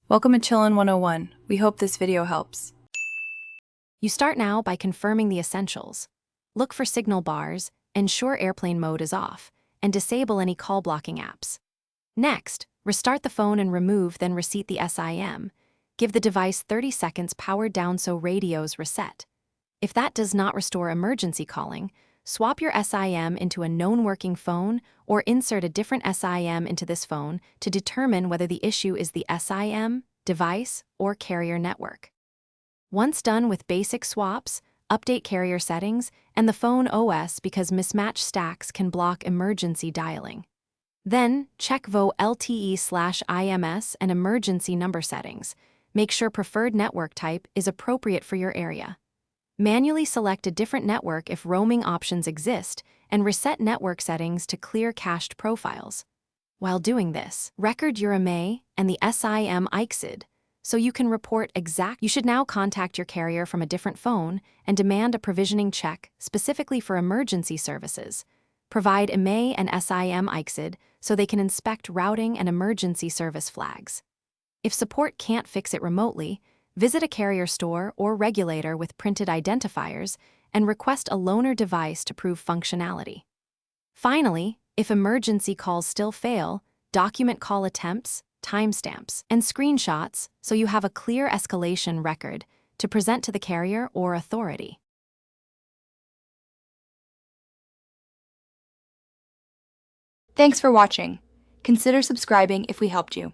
Welcome to Chillin' 101. We hope this video helps. You start now by confirming the essentials. Look for signal bars, ensure airplane mode is off, and disable any call blocking apps. Next, restart the phone and remove then reset the SIM. Give the device 30 seconds powered down so radios reset. If that does not restore emergency calling, swap your SIM into a known working phone or insert a different SIM into this phone to determine whether the issue is the SIM, device, or carrier network. Once done with basic swaps, update carrier settings and the phone OS because mismatched stacks can block emergency dialing. Then, check VO LTE/IMS and emergency number settings. Make sure preferred network type is appropriate for your area. Manually select a different network if roaming options exist, and reset network settings to clear cached profiles. While doing this, record your IMEI and the SIM ICSID, so you can report exact. You should now contact your carrier from a different phone and demand a provisioning check specifically for emergency services. Provide IMEI and SIM ICSID so they can inspect routing and emergency service flags. If support can't fix it remotely, visit a carrier store or regulator with printed identifiers and request a loaner device to prove functionality. Finally, if emergency calls still fail, document call attempts, timestamps, and screenshots so you have a clear escalation record to present to the carrier or authority. Thanks for watching. Consider subscribing if we helped you.